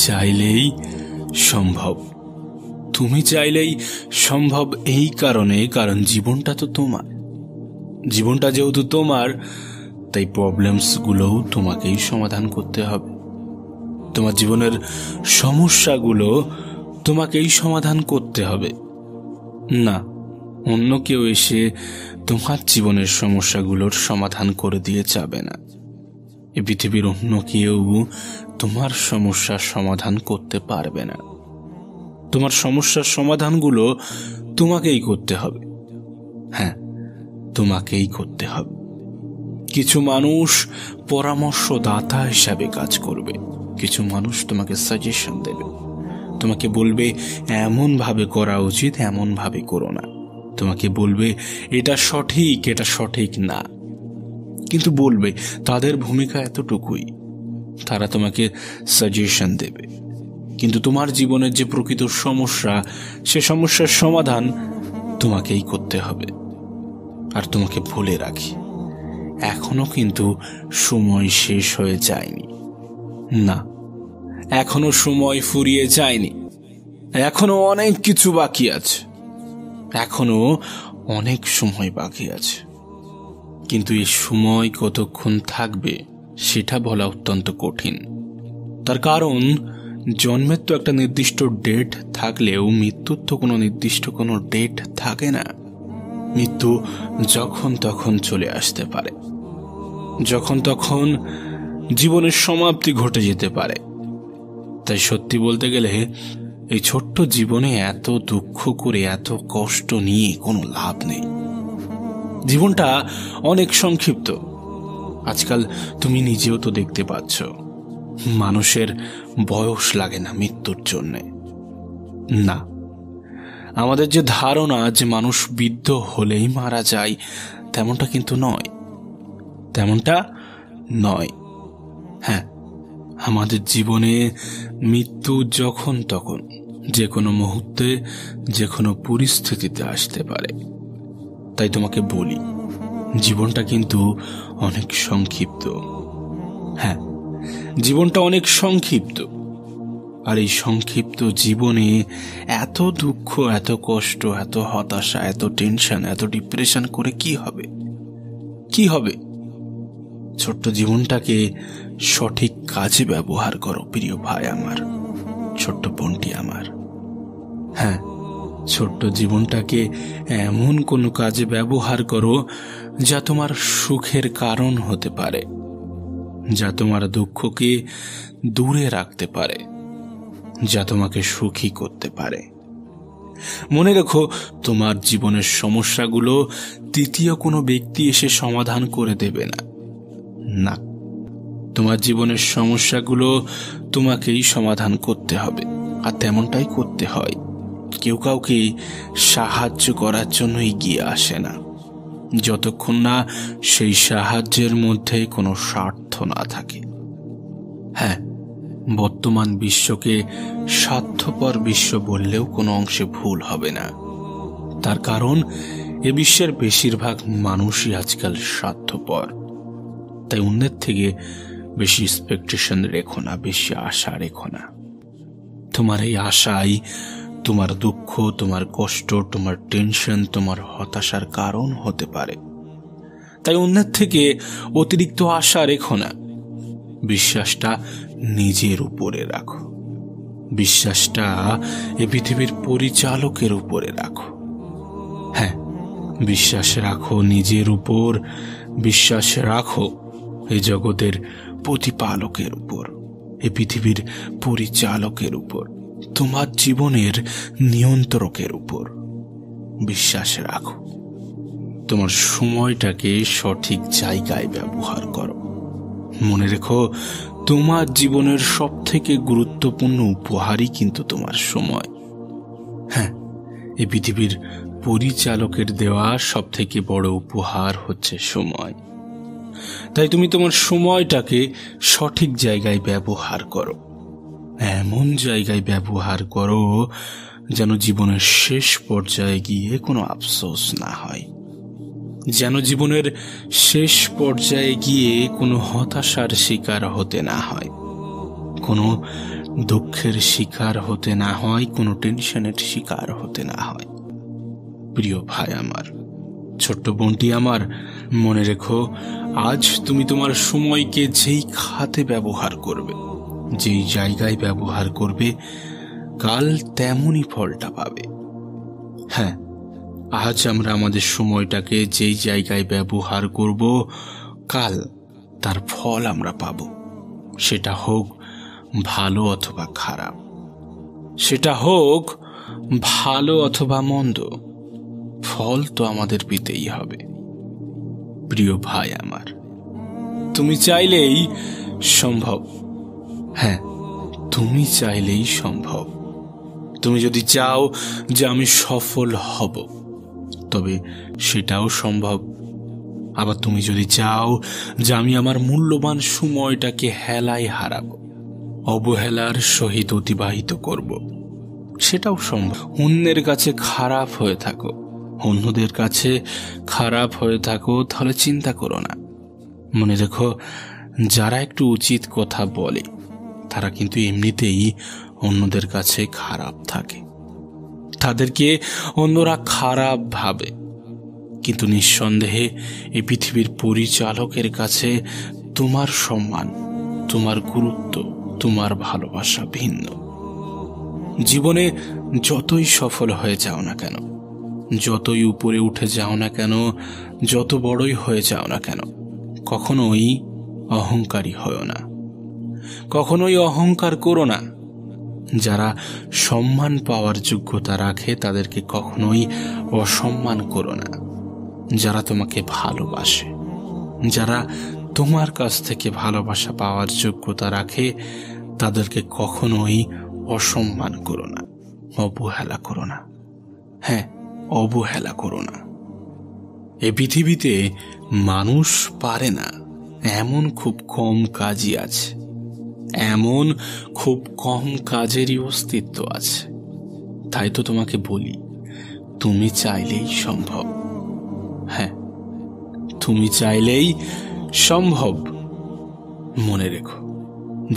চাইলেই সম্ভব। তুমি চাইলেই সম্ভব এই কারণ জীবনটা তো তোমার। জীবনটা যেহেতু তোমার, তাই প্রবলেমস গুলোও তোমাকেই সমাধান করতে হবে। তোমার জীবনের সমস্যাগুলো তোমাকেই সমাধান করতে হবে, না অন্য কেউ এসে তোমার জীবনের সমস্যাগুলোর সমাধান করে দিয়ে যাবে না। এ পৃথিবীর অন্য কেউ তোমার সমস্যার সমাধান করতে পারবে না। তোমার সমস্যার সমাধানগুলো তোমাকেই করতে হবে। হ্যাঁ, তোমাকেই করতে হবে। কিছু মানুষ পরামর্শদাতা হিসাবে কাজ করবে, কিছু মানুষ তোমাকে সাজেশন দেবে, তোমাকে বলবে এমন ভাবে করা উচিত, এমন ভাবে করো না। তোমাকে বলবে এটা সঠিক, এটা সঠিক না, কিন্তু বলবে, তাদের ভূমিকা এতটুকুই। তারা তোমাকে সাজেশন দেবে, কিন্তু তোমার জীবনের যে প্রকৃত সমস্যা, সে সমস্যার সমাধান তোমাকেই করতে হবে। আর তোমাকে বলে রাখি, এখনো কিন্তু সময় শেষ হয়ে যায়নি। না, এখনো সময় ফুরিয়ে যায়নি। এখনো অনেক কিছু বাকি আছে, এখনো অনেক সময় বাকি আছে। কিন্তু এই সময় কতক্ষণ থাকবে সেটা বলা অত্যন্ত কঠিন। তার কারণ জন্মের তো একটা নির্দিষ্ট ডেট থাকলেও মৃত্যুর তো কোনো নির্দিষ্ট কোনো ডেট থাকে না। মৃত্যু যখন তখন চলে আসতে পারে, যখন তখন জীবনের সমাপ্তি ঘটে যেতে পারে। তাই সত্যি বলতে গেলে এই ছোট্ট জীবনে এত দুঃখ করে, এত কষ্ট নিয়ে কোনো লাভ নেই। জীবনটা অনেক সংক্ষিপ্ত। আজকাল তুমি নিজেও তো দেখতে পাচ্ছ, মানুষের বয়স লাগে না মৃত্যুর জন্যে। না, আমাদের যে ধারণা যে মানুষ বৃদ্ধ হলেই মারা যায়, তেমনটা কিন্তু নয়, তেমনটা নয়। হ্যাঁ, আমাদের জীবনে মৃত্যু যখন তখন, যে কোনো মুহূর্তে, যে কোনো পরিস্থিতিতে আসতে পারে। তাই তোমাকে বলি, জীবনটা কিন্তু অনেক সংক্ষিপ্ত। হ্যাঁ, জীবনটা অনেক সংক্ষিপ্ত। আর এই সংক্ষিপ্ত জীবনে এত দুঃখ, এত কষ্ট, এত হতাশা, এত টেনশন, এত ডিপ্রেশন করে কি হবে? কি হবে? ছোট্ট জীবনটাকে সঠিক কাজে ব্যবহার করো প্রিয় ভাই আমার, ছোট্ট বোনটি আমার। হ্যাঁ, ছোট্ট জীবনটাকে এমন কোনো কাজে ব্যবহার করো যা তোমার সুখের কারণ হতে পারে, যা তোমার দুঃখকে দূরে রাখতে পারে, যা তোমাকে সুখী করতে পারে। মনে রেখো, তোমার জীবনের সমস্যাগুলো তৃতীয় কোনো ব্যক্তি এসে সমাধান করে দেবে না। না, তোমার জীবনের সমস্যাগুলো তোমাকেই সমাধান করতে হবে, আর তেমনটাই করতে হয়। কেউ কাউকে সাহায্য করার জন্য এগিয়ে আসে না, যতক্ষণ না সেই সাহায্যের মধ্যে কোনো স্বার্থ না থাকে। হ্যাঁ, বর্তমান বিশ্বকে স্বার্থপর বিশ্ব বললেও কোনো অংশে ভুল হবে না। তার কারণ এ বিশ্বের বেশিরভাগ মানুষই আজকাল স্বার্থপর। তাই অন্যের থেকে বেশি এক্সপেকটেশন রেখো না, বেশি আশা রেখো না। তোমার এই আশাই তোমার দুঃখ, তোমার কষ্ট, তোমার টেনশন, তোমার হতাশার কারণ হতে পারে। তাই অন্যের থেকে অতিরিক্ত আশা রেখো না। বিশ্বাসটা নিজের উপরে রাখো, বিশ্বাসটা এ পৃথিবীর পরিচালকের উপরে রাখো। হ্যাঁ, বিশ্বাস রাখো নিজের উপর, বিশ্বাস রাখো এই জগতের প্রতিপালকের উপর, এ পৃথিবীর পরিচালকের উপর, তোমার জীবনের নিয়ন্ত্রকের উপর বিশ্বাস রাখো। তোমার সময়টাকে সঠিক জায়গায় ব্যবহার করো। মনে রেখো, তোমার জীবনের সবথেকে গুরুত্বপূর্ণ উপহারই কিন্তু তোমার সময়। হ্যাঁ, এই পৃথিবীর পরিচালকের দেওয়া সবথেকে বড় উপহার হচ্ছে সময়। তাই তুমি তোমার সময়টাকে সঠিক জায়গায় ব্যবহার করো, এমন জায়গায় ব্যবহার করো যেন জীবনের শেষ পর্যায়ে গিয়ে কোনো আফসোস না হয়, যেন জীবনের শেষ পর্যায়ে গিয়ে কোনো হতাশার শিকার হতে না হয়, কোনো দুঃখের শিকার হতে না হয়, কোনো টেনশনের শিকার হতে না হয়। প্রিয় ভাই আমার, ছোট্ট বোনটি আমার, মনে রেখো, আজ তুমি তোমার সময়কে যেই খাতে ব্যবহার করবে, যেই জায়গায় ব্যবহার করবে, কাল তেমনই ফলটা পাবে। হ্যাঁ, আজ আমরা আমাদের সময়টাকে যেই জায়গায় ব্যবহার করব, কাল তার ফল আমরা পাব। সেটা হোক ভালো অথবা খারাপ, সেটা হোক ভালো অথবা মন্দ, ফল তো আমাদের পেতেই হবে। প্রিয় ভাই আমার, তুমি চাইলেই সম্ভব। হ্যাঁ, তুমি চাইলেই সম্ভব। তুমি যদি চাও যে আমি সফল হব, তবে সেটাও সম্ভব। আবার তুমি যদি চাও যে আমি আমার মূল্যবান সময়টাকে হেলায় হারাবো, অবহেলার সহিত অতিবাহিত করব, সেটাও সম্ভব। অন্যের কাছে খারাপ হয়ে থাকো, অন্যদের কাছে খারাপ হয়ে থাকো, তাহলে চিন্তা করো না। মনে রেখো, যারা একটু উচিত কথা বলে তারা কিন্তু এমনিতেই অন্যদের কাছে খারাপ থাকে, তাদেরকে অন্যরা খারাপ ভাবে। কিন্তু নিঃসন্দেহে এই পৃথিবীর পরিচালকের কাছে তোমার সম্মান, তোমার গুরুত্ব, তোমার ভালোবাসা ভিন্ন। জীবনে যতই সফল হয়ে যাও না কেন, যতই উপরে উঠে যাও না কেন, যত বড়ই হয়ে যাও না কেন, কখনোই অহংকারী হও না, কখনোই অহংকার করো না। যারা সম্মান পাওয়ার যোগ্যতা রাখে তাদেরকে কখনোই অসম্মান করো না। যারা তোমাকে ভালোবাসে, যারা তোমার কাছ থেকে ভালোবাসা পাওয়ার যোগ্যতা রাখে, তাদেরকে কখনোই অসম্মান করো না, অবহেলা করো না। হ্যাঁ, অবহেলা করো না। এ পৃথিবীতে মানুষ পারে না এমন খুব কম কাজই আছে, এমন খুব কম কাজেরই অস্তিত্ব আছে। তাই তো তোমাকে বলি, তুমি চাইলেই সম্ভব। হ্যাঁ, তুমি চাইলেই সম্ভব। মনে রেখো,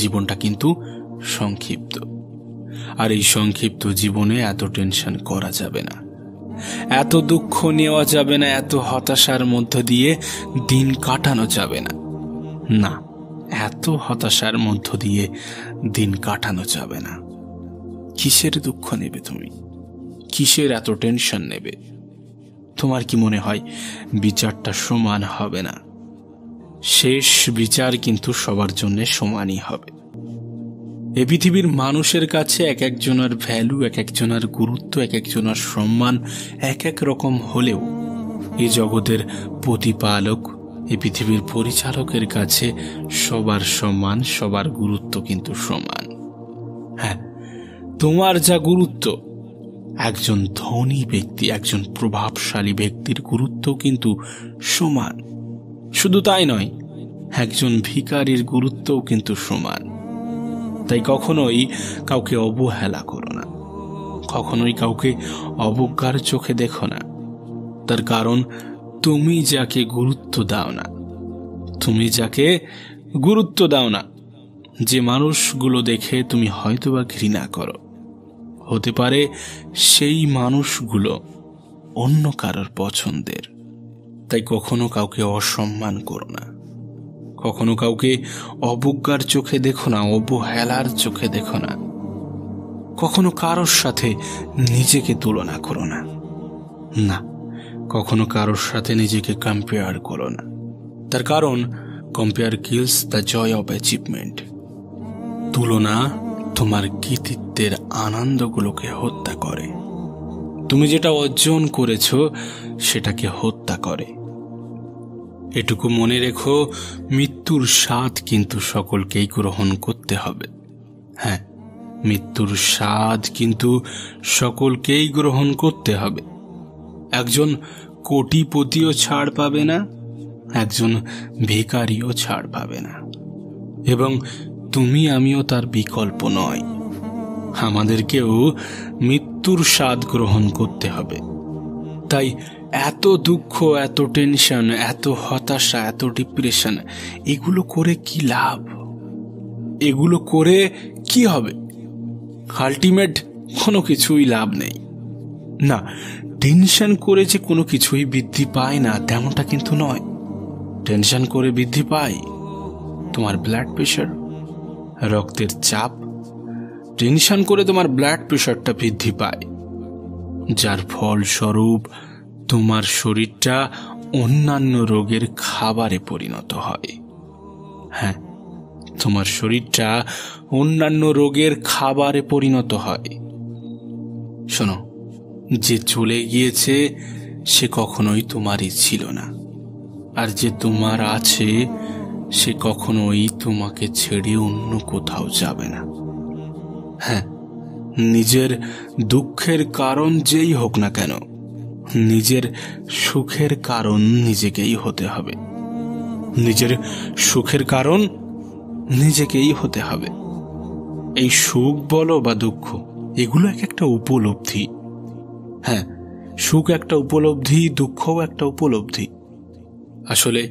জীবনটা কিন্তু সংক্ষিপ্ত, আর এই সংক্ষিপ্ত জীবনে এত টেনশন করা যাবে না, এত দুঃখ নেওয়া যাবে না, এত হতাশার মধ্য দিয়ে দিন কাটানো যাবে না। না, এত হতাশার মধ্য দিয়ে দিন কাটানো যাবে না। কিসের দুঃখ নেবে তুমি? কিসের এত টেনশন নেবে? তোমার কি মনে হয় বিচারটা সমান হবে না? শেষ বিচার কিন্তু সবার জন্য সমানই হবে। এ পৃথিবীর মানুষের কাছে এক একজনের ভ্যালু, এক একজনের গুরুত্ব, এক একজনের সম্মান এক এক রকম হলেও এই জগতের প্রতিপালক, এই পৃথিবীর পরিচালকের কাছে সবার সম্মান, সবার গুরুত্ব কিন্তু সমান। হ্যাঁ, তোমার যা গুরুত্ব, একজন ধনী ব্যক্তি, একজন প্রভাবশালী ব্যক্তির গুরুত্ব কিন্তু সমান। শুধু তাই নয়, একজন ভিখারির গুরুত্বও কিন্তু সমান। তাই কখনোই কাউকে অবহেলা করো না, কখনোই কাউকে অবজ্ঞার চোখে দেখো না। তার কারণ তুমি যাকে গুরুত্ব দাও না, তুমি যাকে গুরুত্ব দাও না, যে মানুষগুলো দেখে তুমি হয়তোবা ঘৃণা করো, হতে পারে সেই মানুষগুলো অন্য কারোর পছন্দের। তাই কখনো কাউকে অসম্মান করো না, কখনো কাউকে অবজ্ঞার চোখে দেখো না, অবহেলার চোখে দেখো না। কখনো কারোর সাথে নিজেকে তুলনা করো না, না, কখনো কারোর সাথে নিজেকে কম্পেয়ার করো না। তার কারণ compare kills the joy of achievement. তুলনা তোমার কৃতিত্বের আনন্দগুলোকে হত্যা করে। তুমি যেটা অর্জন করেছো সেটাকে হত্যা করে। এটুকু মনে রেখো, মৃত্যুর স্বাদ কিন্তু সকলকেই গ্রহণ করতে হবে। হ্যাঁ, মৃত্যুর স্বাদ কিন্তু সকলকেই গ্রহণ করতে হবে। একজন কোটিপতিও ছাড় পাবে না, একজন ভিখারিও ছাড় পাবে না, এবং তুমি আমিও তার বিকল্প নয়। আমাদেরকেও মৃত্যুর স্বাদ গ্রহণ করতে হবে। তাই এত দুঃখ, এত টেনশন, এত হতাশা, এত ডিপ্রেশন, এগুলো করে কি লাভ? এগুলো করে কি হবে? আলটিমেট কোনো কিছুই লাভ নেই। না, টেনশন করে যে কোনো কিছুই বৃদ্ধি পায় না তেমনটা কিন্তু নয়। টেনশন করে বৃদ্ধি পায় তোমার ব্লাড প্রেশার, রক্তের চাপ। টেনশন করে তোমার ব্লাড প্রেশারটা বৃদ্ধি পায়, যার ফলস্বরূপ তোমার শরীরটা অন্যান্য রোগের খাবারে পরিণত হয়। হ্যাঁ, তোমার শরীরটা অন্যান্য রোগের খাবারে পরিণত হয়। শোনো, যে চলে গিয়েছে সে কখনোই তোমারই ছিল না, আর যে তোমার আছে সে কখনোই তোমাকে ছেড়ে অন্য কোথাও যাবে না। হ্যাঁ, নিজের দুঃখের কারণ যেই হোক না কেন, নিজের সুখের কারণ নিজেকেই হতে হবে। নিজের সুখের কারণ নিজেকেই হতে হবে। এই সুখ বলো বা দুঃখ, এগুলো একটা উপলব্ধি। হ্যাঁ, সুখ একটা উপলব্ধি, দুঃখও একটা উপলব্ধি। আসলে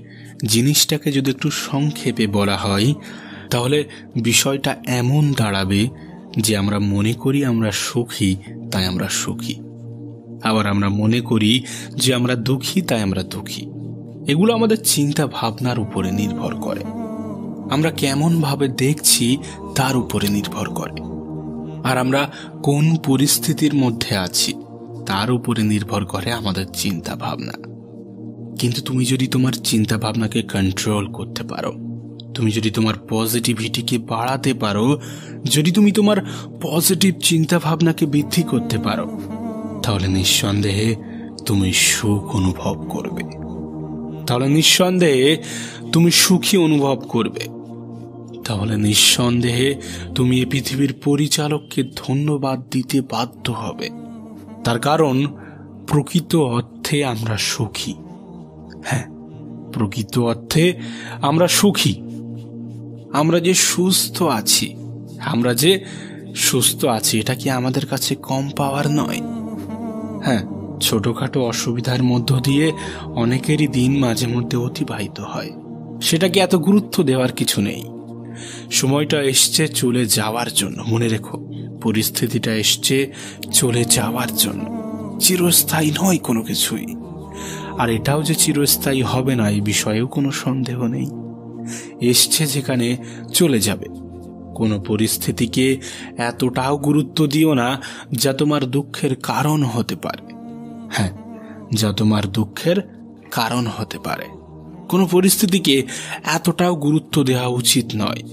জিনিসটাকে যদি একটু সংক্ষেপে বলা হয় তাহলে বিষয়টা এমন দাঁড়াবে যে আমরা মনে করি আমরা সুখী তাই আমরা সুখী, আবার আমরা মনে করি যে আমরা দুঃখী তাই আমরা দুঃখী। এগুলো আমাদের চিন্তা ভাবনার উপরে নির্ভর করে, আমরা কেমন ভাবে দেখছি তার উপরে নির্ভর করে, আর আমরা কোন পরিস্থিতির মধ্যে আছি তার উপরে নির্ভর করে আমাদের চিন্তা ভাবনা। কিন্তু তুমি যদি তোমার চিন্তা ভাবনাকে কন্ট্রোল করতে পারো, তুমি যদি তোমার পজিটিভিটিকে বাড়াতে পারো, যদি তুমি তোমার পজিটিভ চিন্তা ভাবনাকে বৃদ্ধি করতে পারো, তাহলে নিঃসন্দেহে তুমি সুখ অনুভব করবে। তাহলে নিঃসন্দেহে তুমি সুখী অনুভব করবে। তাহলে নিঃসন্দেহে তুমি এই পৃথিবীর পরিচালককে ধন্যবাদ দিতে বাধ্য হবে। তার কারণ প্রকৃত অর্থে আমরা সুখী। হ্যাঁ, প্রকৃত অর্থে আমরা সুখী। আমরা যে সুস্থ আছি, এটা কি আমাদের কাছে কম পাওয়ার নয়? হ্যাঁ, ছোটখাটো অসুবিধার মধ্য দিয়ে অনেকেরই দিন মাঝে মধ্যে অতিবাহিত হয়, সেটাকে এত গুরুত্ব দেওয়ার কিছু নেই। সময়টা এসছে চলে যাওয়ার জন্য। মনে রেখো, পরিস্থিতিটা এসছে চলে যাওয়ার জন্য, চিরস্থায়ী নয় কোনো কিছুই। আর এটাও যে চিরস্থায়ী হবে না এই বিষয়েও কোনো সন্দেহ নেই। এসছে যেখানে চলে যাবে। কোনো পরিস্থিতিকে এতটাও গুরুত্ব দিও না যা তোমার দুঃখের কারণ হতে পারে। হ্যাঁ, যা তোমার দুঃখের কারণ হতে পারে। কোনো পরিস্থিতিকে এতটাও গুরুত্ব দেওয়া উচিত নয়।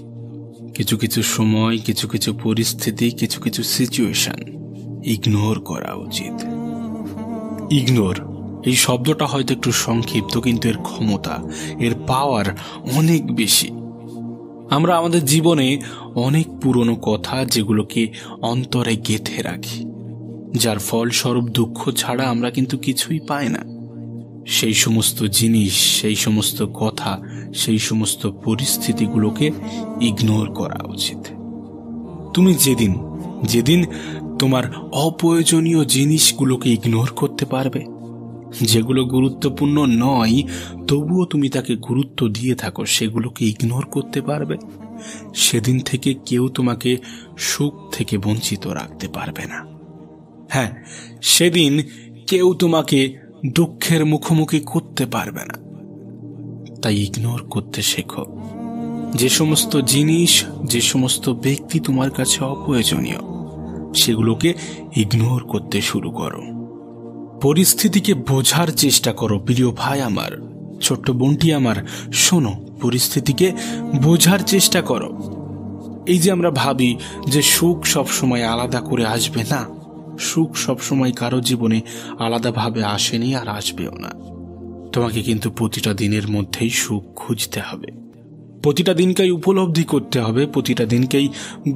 কিছু কিছু সময়, কিছু কিছু পরিস্থিতি, কিছু কিছু সিচুয়েশন ইগনোর করা উচিত। ইগনোর এই শব্দটা হয়তো একটু সংক্ষিপ্ত, কিন্তু এর ক্ষমতা, এর পাওয়ার অনেক বেশি। আমরা আমাদের জীবনে অনেক পুরনো কথা যেগুলোকে অন্তরে গেঁথে রাখি, যার ফলস্বরূপ দুঃখ ছাড়া আমরা কিন্তু কিছুই পাই না। সেই সমস্ত জিনিস, সেই সমস্ত কথা, সেই সমস্ত পরিস্থিতিগুলোকে ইগনোর করা উচিত। তুমি যেদিন তোমার অপ্রয়োজনীয় জিনিসগুলোকে ইগনোর করতে পারবে, যেগুলো গুরুত্বপূর্ণ নয় তবুও তুমি তাকে গুরুত্ব দিয়ে থাকো, সেগুলোকে ইগনোর করতে পারবে, সেদিন থেকে কেউ তোমাকে সুখ থেকে বঞ্চিত রাখতে পারবে না। হ্যাঁ, সেদিন কেউ তোমাকে দুঃখের মুখোমুখি করতে পারবে না। তাই ইগনোর করতে শেখো। যে সমস্ত জিনিস, যে সমস্ত ব্যক্তি তোমার কাছে অপ্রয়োজনীয়, সেগুলোকে ইগনোর করতে শুরু করো। পরিস্থিতিকে বোঝার চেষ্টা করো। প্রিয় ভাই আমার, ছোট্ট বোনটি আমার, শোনো, পরিস্থিতিকে বোঝার চেষ্টা করো। এই যে আমরা ভাবি যে সুখ সবসময় আলাদা করে আসবে, না, সুখ সবসময় কারো জীবনে আলাদাভাবে আসেনি আর আসবেও না। তোমাকে কিন্তু প্রতিটা দিনের মধ্যেই সুখ খুঁজতে হবে, প্রতিটা দিনকেই উপলব্ধি করতে হবে, প্রতিটা দিনকেই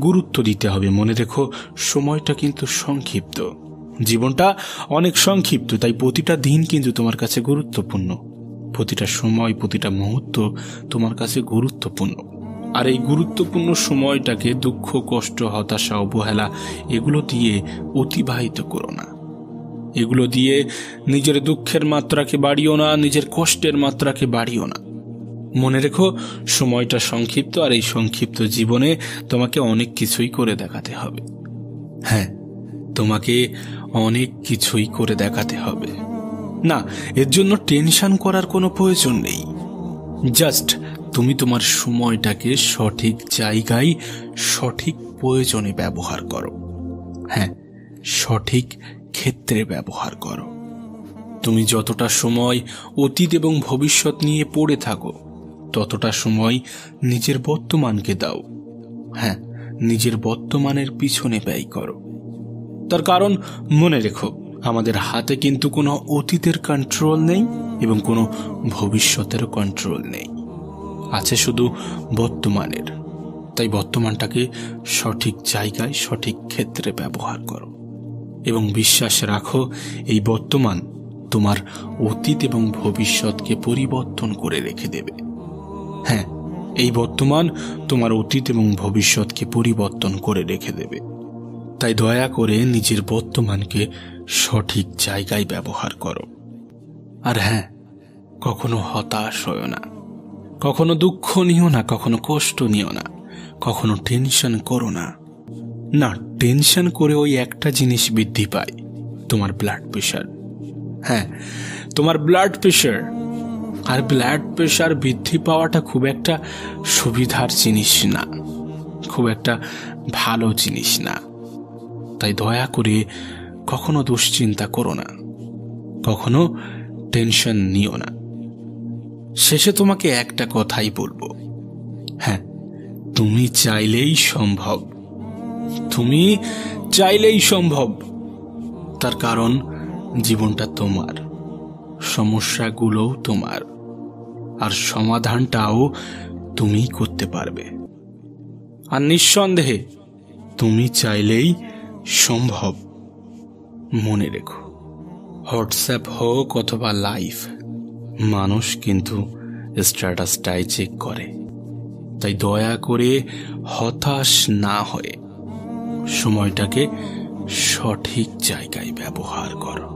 গুরুত্ব দিতে হবে। মনে রেখো, সময়টা কিন্তু সংক্ষিপ্ত, জীবনটা অনেক সংক্ষিপ্ত। তাই প্রতিটা দিন কিন্তু তোমার কাছে গুরুত্বপূর্ণ, প্রতিটা সময়, প্রতিটা মুহূর্ত তোমার কাছে গুরুত্বপূর্ণ। আর এই গুরুত্বপূর্ণ সময়টাকে দুঃখ, কষ্ট, হতাশা, অবহেলা এগুলো দিয়ে অতিবাহিত করো না। এগুলো দিয়ে নিজের দুঃখের মাত্রাকে বাড়িও না, নিজের কষ্টের মাত্রাকে বাড়িও না। মনে রেখো, সময়টা সংক্ষিপ্ত, আর এই সংক্ষিপ্ত জীবনে তোমাকে অনেক কিছুই করে দেখাতে হবে। হ্যাঁ, তোমাকে অনেক কিছুই করে দেখাতে হবে না, এর জন্য টেনশন করার কোনো প্রয়োজন নেই। জাস্ট তুমি তোমার সময়টাকে সঠিক জায়গায় সঠিক প্রয়োজনে ব্যবহার করো। হ্যাঁ, সঠিক ক্ষেত্রে ব্যবহার করো। তুমি যতটা সময় অতীত এবং ভবিষ্যৎ নিয়ে পড়ে থাকো, ততটা সময় নিজের বর্তমানকে দাও। হ্যাঁ, নিজের বর্তমানের পিছনে ব্যয় করো। তার কারণ মনে রেখো, আমাদের হাতে কিন্তু কোনো অতীতের কন্ট্রোল নেই এবং কোনো ভবিষ্যতেরও কন্ট্রোল নেই, আছে শুধু বর্তমানের। তাই বর্তমানটাকে সঠিক জায়গায় সঠিক ক্ষেত্রে ব্যবহার করো এবং বিশ্বাস রাখো, এই বর্তমান তোমার অতীত এবং ভবিষ্যৎকে পরিবর্তন করে রেখে দেবে। হ্যাঁ, এই বর্তমান তোমার অতীত এবং ভবিষ্যৎকে পরিবর্তন করে রেখে দেবে। তাই দয়া করে নিজের বর্তমানকে সঠিক জায়গায় ব্যবহার করো। আর হ্যাঁ, কখনো হতাশ হও না, কখনো দুঃখ নিও না, কখনো কষ্ট নিও না, কখনো টেনশন করো না। না, টেনশন করে ওই একটা জিনিস বৃদ্ধি পায়, তোমার ব্লাড প্রেশার। হ্যাঁ, তোমার ব্লাড প্রেশার। আর ব্লাড প্রেশার বৃদ্ধি পাওয়াটা খুব একটা সুবিধার জিনিস না, খুব একটা ভালো জিনিস না। তাই দয়া করে কখনো দুশ্চিন্তা করো না, কখনো টেনশন নিও না। শেষে তোমাকে একটা কথাই বলবো, হ্যাঁ, তুমি চাইলেই সম্ভব, তুমি চাইলেই সম্ভব। তার কারণ জীবনটা তোমার, সমস্যাগুলোও তোমার, আর সমাধানটাও তুমিই করতে পারবে। আর নিঃসন্দেহে তুমি চাইলেই সম্ভব। মনে রেখো, হোয়াটসঅ্যাপ হোক অথবা লাইভ, মানুষ কিন্তু স্ট্যাটাসটাই চেক করে। তাই দয়া করে হতাশ না হয়ে সময়টাকে সঠিক জায়গায় ব্যবহার করো।